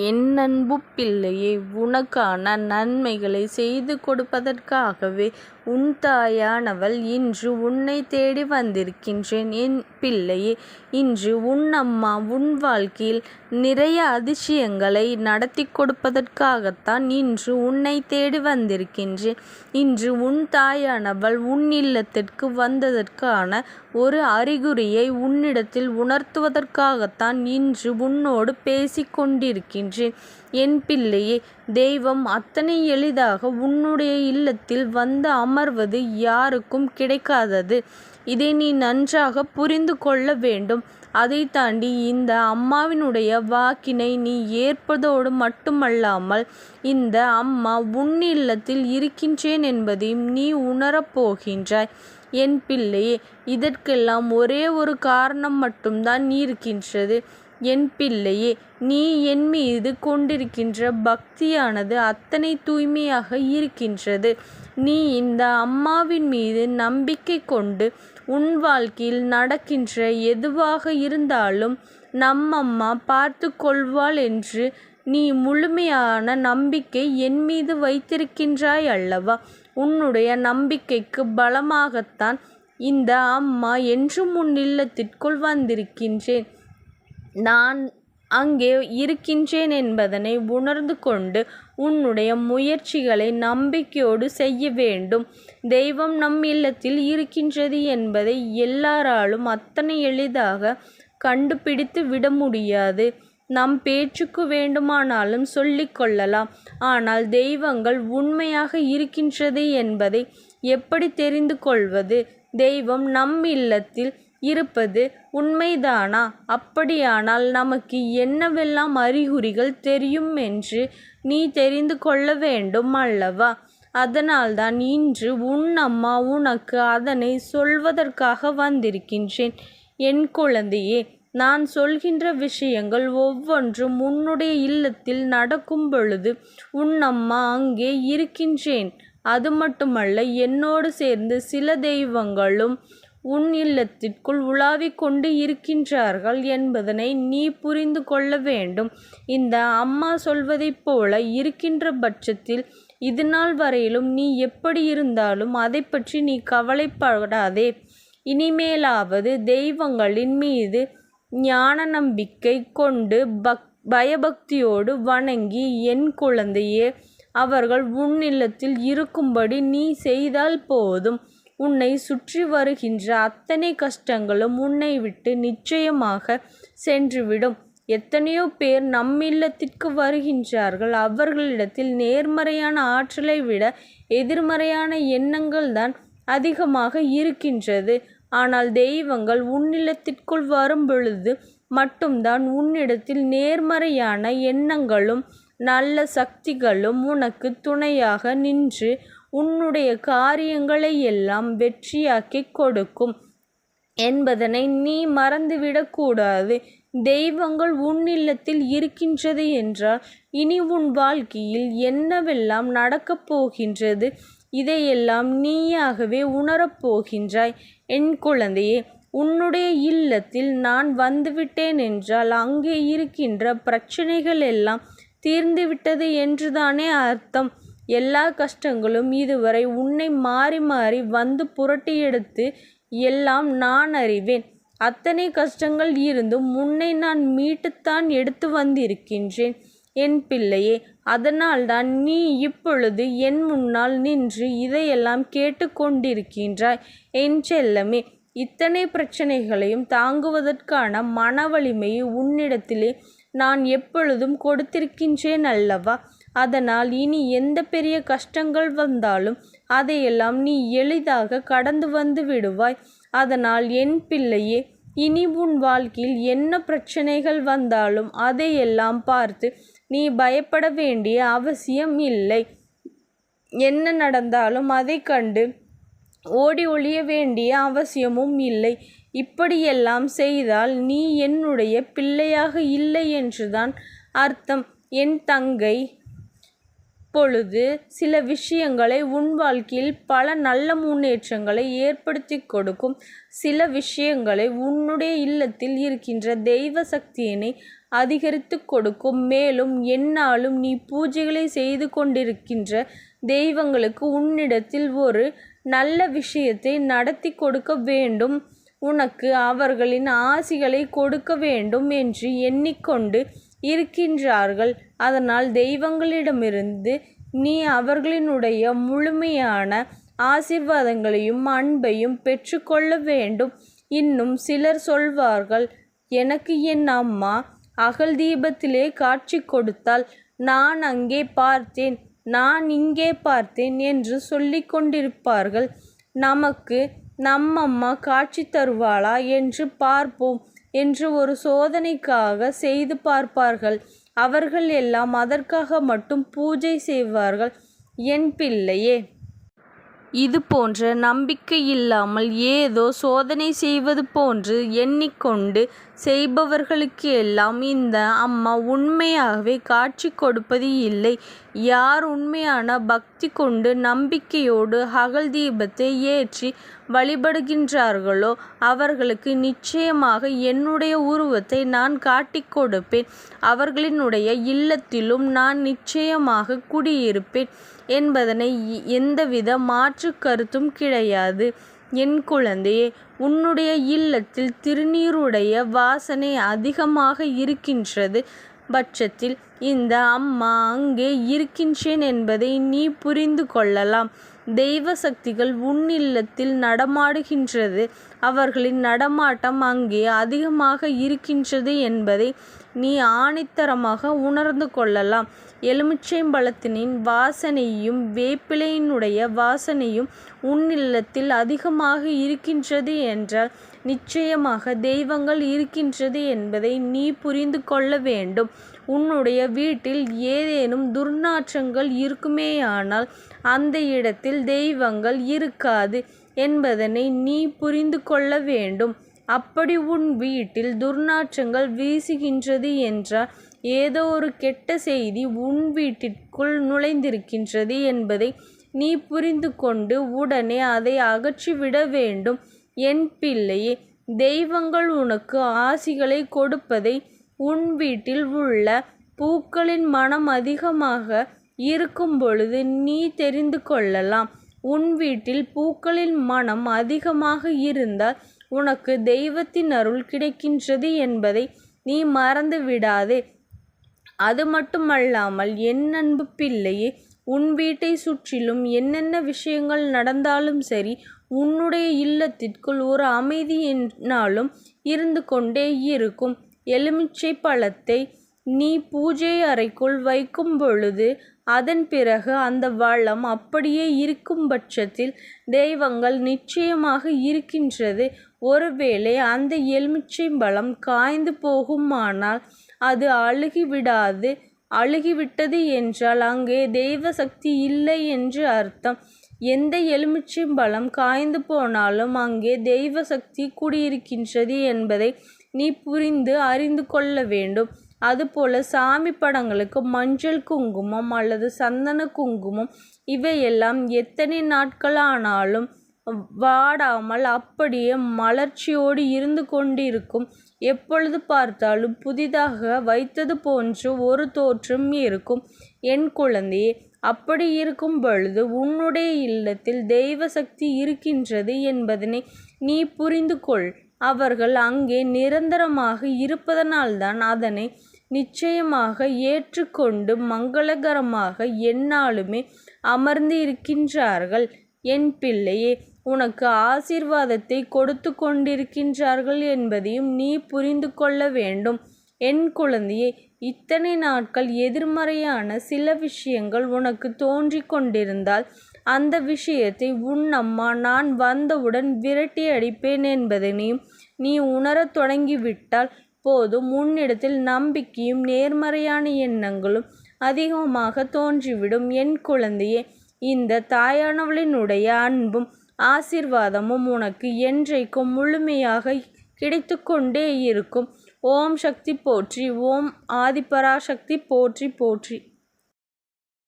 என் அன்பு பிள்ளையே, உனக்கான நன்மைகளை செய்து கொடுப்பதற்காகவே உன் தாயானவள் இன்று உன்னை தேடி வந்திருக்கின்றேன். என் பிள்ளையே, இன்று உன் அம்மா உன் வாழ்க்கையில் நிறைய அதிசயங்களை நடத்தி கொடுப்பதற்காகத்தான் இன்று உன்னை தேடி வந்திருக்கின்றேன். இன்று உன் தாயானவள் உன் இல்லத்திற்கு வந்ததற்கான ஒரு அறிகுறியை உன்னிடத்தில் உணர்த்துவதற்காகத்தான் இன்று உன்னோடு பேசிக் கொண்டிருக்கின்றேன். என் பிள்ளையே, தெய்வம் அத்தனை எளிதாக உன்னுடைய இல்லத்தில் வந்து அமர்வது யாருக்கும் கிடைக்காதது. இதை நீ நன்றாக புரிந்து கொள்ள வேண்டும். அதை தாண்டி இந்த அம்மாவினுடைய வாக்கினை நீ ஏற்பதோடு மட்டுமல்லாமல் இந்த அம்மா உன் இல்லத்தில் இருக்கின்றேன் என்பதையும் நீ உணரப்போகின்றாய். என் பிள்ளையே, இதற்கெல்லாம் ஒரே ஒரு காரணம் மட்டும்தான் இருக்கின்றது. என் பிள்ளையே, நீ என் மீது கொண்டிருக்கின்ற பக்தியானது அத்தனை தூய்மையாக இருக்கின்றது. நீ இந்த அம்மாவின் மீது நம்பிக்கை கொண்டு உன் வாழ்க்கையில் நடக்கின்ற எதுவாக இருந்தாலும் நம் அம்மா பார்த்து கொள்வாள் என்று நீ முழுமையான நம்பிக்கை என் மீது வைத்திருக்கின்றாய் அல்லவா? உன்னுடைய நம்பிக்கைக்கு பலமாகத்தான் இந்த அம்மா என்றும் உன் இல்லத்திற்குள் வந்திருக்கின்றேன். நான் அங்கே இருக்கின்றேன் என்பதனை உணர்ந்து கொண்டு உன்னுடைய முயற்சிகளை நம்பிக்கையோடு செய்ய வேண்டும். தெய்வம் நம் இல்லத்தில் இருக்கின்றது என்பதை எல்லாராலும் அத்தனை எளிதாக கண்டுபிடித்து விட முடியாது. நம் பேச்சுக்கு வேண்டுமானாலும் சொல்லிக் கொள்ளலாம். ஆனால் தெய்வங்கள் உண்மையாக இருக்கின்றது என்பதை எப்படி தெரிந்து கொள்வது? தெய்வம் நம் இல்லத்தில் இருப்பது உண்மைதானா? அப்படியானால் நமக்கு என்னவெல்லாம் அறிகுறிகள் தெரியும் என்று நீ தெரிந்து கொள்ள வேண்டும் அல்லவா? அதனால்தான் இன்று உன் அம்மா உனக்கு அதனை சொல்வதற்காக வந்திருக்கின்றேன். என் குழந்தையே, நான் சொல்கின்ற விஷயங்கள் ஒவ்வொன்றும் உன்னுடைய இல்லத்தில் நடக்கும் பொழுது உன் அம்மா அங்கே இருக்கின்றேன். அது மட்டுமல்ல, என்னோடு சேர்ந்து சில தெய்வங்களும் உன் இல்லத்திற்குள் உலாவிக் கொண்டு இருக்கின்றார்கள் என்பதனை நீ புரிந்து கொள்ள வேண்டும். இந்த அம்மா சொல்வதைப் போல இருக்கின்ற பட்சத்தில் இது நாள் வரையிலும் நீ எப்படி இருந்தாலும் அதை பற்றி நீ கவலைப்படாதே. இனிமேலாவது தெய்வங்களின் மீது ஞான நம்பிக்கை கொண்டு பயபக்தியோடு வணங்கி என் குழந்தையே, அவர்கள் உன் இல்லத்தில் இருக்கும்படி நீ செய்தால் போதும். உன்னை சுற்றி வருகின்ற அத்தனை கஷ்டங்களும் உன்னை விட்டு நிச்சயமாக சென்றுவிடும். எத்தனையோ பேர் நம் இல்லத்திற்கு வருகின்றார்கள். அவர்களிடத்தில் நேர்மறையான ஆற்றலை விட எதிர்மறையான எண்ணங்கள் தான் அதிகமாக இருக்கின்றது. ஆனால் தெய்வங்கள் உன்னிலத்திற்குள் வரும் பொழுது மட்டும்தான் உன்னிடத்தில் நேர்மறையான எண்ணங்களும் நல்ல சக்திகளும் உனக்கு துணையாக நின்று உன்னுடைய காரியங்களை எல்லாம் வெற்றியாக்கி கொடுக்கும் என்பதனை நீ மறந்துவிடக்கூடாது. தெய்வங்கள் உன் இல்லத்தில் இருக்கின்றது என்றால் இனி உன் வாழ்க்கையில் என்னவெல்லாம் நடக்கப் போகின்றது, இதையெல்லாம் நீயாகவே உணரப்போகின்றாய். என் குழந்தையே, உன்னுடைய இல்லத்தில் நான் வந்துவிட்டேன் என்றால் அங்கே இருக்கின்ற பிரச்சனைகள் எல்லாம் தீர்ந்துவிட்டது என்றுதானே அர்த்தம். எல்லா கஷ்டங்களும் இதுவரை உன்னை மாறி மாறி வந்து புரட்டி எடுத்து எல்லாம் நான் அறிவேன். அத்தனை கஷ்டங்கள் இருந்தும் உன்னை நான் மீட்டுத்தான் எடுத்து வந்திருக்கின்றேன் என் பிள்ளையே. அதனால்தான் நீ இப்பொழுது என் முன்னால் நின்று இதையெல்லாம் கேட்டு கொண்டிருக்கின்றாய். என் செல்லமே, இத்தனை பிரச்சனைகளையும் தாங்குவதற்கான மன வலிமையை உன்னிடத்திலே நான் எப்பொழுதும் கொடுத்திருக்கின்றேன் அல்லவா? அதனால் இனி எந்த பெரிய கஷ்டங்கள் வந்தாலும் அதையெல்லாம் நீ எளிதாக கடந்து வந்து விடுவாய். அதனால் என் பிள்ளையே, இனி உன் வாழ்க்கையில் என்ன பிரச்சனைகள் வந்தாலும் அதையெல்லாம் பார்த்து நீ பயப்பட வேண்டிய அவசியம் இல்லை. என்ன நடந்தாலும் அதை கண்டு ஓடி ஒளிய வேண்டிய அவசியமும் இல்லை. இப்படியெல்லாம் செய்தால் நீ என்னுடைய பிள்ளையாக இல்லை என்றுதான் அர்த்தம். என் தங்கை, இப்பொழுது சில விஷயங்களை உன் வாழ்க்கையில் பல நல்ல முன்னேற்றங்களை ஏற்படுத்தி கொடுக்கும். சில விஷயங்களை உன்னுடைய இல்லத்தில் இருக்கின்ற தெய்வ சக்தியினை அதிகரித்து கொடுக்கும். மேலும் எந்நாளும் நீ பூஜைகளை செய்து கொண்டிருக்கின்ற தெய்வங்களுக்கு உன்னிடத்தில் ஒரு நல்ல விஷயத்தை நடத்தி கொடுக்க வேண்டும், உனக்கு அவர்களின் ஆசிகளை கொடுக்க வேண்டும் என்று எண்ணிக்கொண்டு இருக்கின்றார்கள். அதனால் தெய்வங்களிடமிருந்து நீ அவர்களினுடைய முழுமையான ஆசீர்வாதங்களையும் அன்பையும் பெற்றுக்கொள்ள வேண்டும். இன்னும் சிலர் சொல்வார்கள், எனக்கு என் அம்மா அகல் தீபத்திலே காட்சி கொடுத்தால், நான் அங்கே பார்த்தேன், நான் இங்கே பார்த்தேன் என்று சொல்லிக் கொண்டிருப்பார்கள். நமக்கு நம்மம்மா காட்சி தருவாளா என்று பார்ப்போம் என்று ஒரு சோதனைக்காக செய்து பார்ப்பார்கள். அவர்கள் எல்லாம் அதற்காக மட்டும் பூஜை செய்வார்கள். என் பிள்ளையே, இது போன்ற நம்பிக்கை இல்லாமல் ஏதோ சோதனை செய்வது போன்று எண்ணிக்கொண்டு செய்பவர்களுக்கு எல்லாம் இந்த அம்மா உண்மையாகவே காட்சி கொடுப்பது இல்லை. யார் உண்மையான பக்தி கொண்டு நம்பிக்கையோடு அகல் தீபத்தை ஏற்றி வழிபடுகின்றார்களோ அவர்களுக்கு நிச்சயமாக என்னுடைய உருவத்தை நான் காட்டிக் கொடுப்பேன். அவர்களினுடைய இல்லத்திலும் நான் நிச்சயமாக குடியிருப்பேன் என்பதனை எந்தவித மாற்று கருத்தும் கிடையாது. என் குழந்தையே, உன்னுடைய இல்லத்தில் திருநீருடைய வாசனை அதிகமாக இருக்கின்றது பட்சத்தில் இந்த அம்மா அங்கே இருக்கின்றேன் என்பதை நீ புரிந்து கொள்ளலாம். தெய்வ சக்திகள் உன் இல்லத்தில் நடமாடுகின்றது. அவர்களின் நடமாட்டம் அங்கே அதிகமாக இருக்கின்றது என்பதை நீ ஆணித்தரமாக உணர்ந்து கொள்ளலாம். எலுமிச்சைம்பழத்தினின் வாசனையும் வேப்பிலையினுடைய வாசனையும் உன் இல்லத்தில் அதிகமாக இருக்கின்றது என்றால் நிச்சயமாக தெய்வங்கள் இருக்கின்றது என்பதை நீ புரிந்து கொள்ள வேண்டும். உன்னுடைய வீட்டில் ஏதேனும் துர்நாற்றங்கள் இருக்குமேயானால் அந்த இடத்தில் தெய்வங்கள் இருக்காது என்பதனை நீ புரிந்து கொள்ள வேண்டும். அப்படி உன் வீட்டில் துர்நாற்றங்கள் வீசுகின்றது என்றால் ஏதோ ஒரு கெட்ட செய்தி உன் வீட்டிற்குள் நுழைந்திருக்கின்றது என்பதை நீ புரிந்து கொண்டு உடனே அதை அகற்றிவிட வேண்டும். என் பிள்ளையே, தெய்வங்கள் உனக்கு ஆசிகளை கொடுப்பதை உன் வீட்டில் உள்ள பூக்களின் மனம் அதிகமாக இருக்கும் பொழுது நீ தெரிந்து கொள்ளலாம். உன் வீட்டில் பூக்களின் மனம் அதிகமாக இருந்தால் உனக்கு தெய்வத்தின் அருள் கிடைக்கின்றது என்பதை நீ மறந்து விடாதே. அது மட்டுமல்லாமல் என் அன்பு பிள்ளையே, உன் வீட்டை சுற்றிலும் என்னென்ன விஷயங்கள் நடந்தாலும் சரி, உன்னுடைய இல்லத்திற்குள் ஒரு அமைதி என்னாலும் இருந்து கொண்டே இருக்கும். எலுமிச்சை பழத்தை நீ பூஜை அறைக்குள் வைக்கும் பொழுது அதன் பிறகு அந்த வளம் அப்படியே இருக்கும் பட்சத்தில் தெய்வங்கள் நிச்சயமாக இருக்கின்றது. ஒருவேளை அந்த எலுமிச்சை பழம் காய்ந்து போகுமானால் அது அழுகிவிடாது. அழுகிவிட்டது என்றால் அங்கே தெய்வ சக்தி இல்லை என்று அர்த்தம். எந்த எலுமிச்சை பழம் காய்ந்து போனாலும் அங்கே தெய்வ சக்தி குடியிருக்கின்றது என்பதை நீ புரிந்து அறிந்து கொள்ள வேண்டும். அதுபோல சாமி படங்களுக்கு மஞ்சள் குங்குமம் அல்லது சந்தன குங்குமம் இவையெல்லாம் எத்தனை நாட்களானாலும் வாடாமல் அப்படியே மலர்ச்சியோடு இருந்து கொண்டிருக்கும். எப்பொழுது பார்த்தாலும் புதிதாக வைத்தது போன்று ஒரு தோற்றம் இருக்கும். என் குழந்தையே, அப்படி இருக்கும் பொழுது உன்னுடைய இல்லத்தில் தெய்வ சக்தி இருக்கின்றது என்பதனை நீ புரிந்து கொள். அவர்கள் அங்கே நிரந்தரமாக இருப்பதனால்தான் அதனை நிச்சயமாக ஏற்றுக்கொண்டு மங்களகரமாக எந்நாளுமே அமர்ந்து இருக்கின்றார்கள். என் பிள்ளையே, உனக்கு ஆசீர்வாதத்தை கொடுத்து கொண்டிருக்கின்றார்கள் என்பதையும் நீ புரிந்து கொள்ள வேண்டும். என் குழந்தையே, இத்தனை நாட்கள் எதிர்மறையான சில விஷயங்கள் உனக்கு தோன்றி கொண்டிருந்தால் அந்த விஷயத்தை உன் அம்மா நான் வந்தவுடன் விரட்டி அடிப்பேன் என்பதனையும் நீ உணரத் தொடங்கிவிட்டால் போதும். உன்னிடத்தில் நம்பிக்கையும் நேர்மறையான எண்ணங்களும் அதிகமாக தோன்றிவிடும். என் குழந்தையே, இந்த தாயானவளினுடைய அன்பும் ஆசீர்வாதமும் உனக்கு என்றைக்கும் முழுமையாக கிடைத்து கொண்டே இருக்கும். ஓம் சக்தி போற்றி. ஓம் ஆதிபராசக்தி போற்றி போற்றி.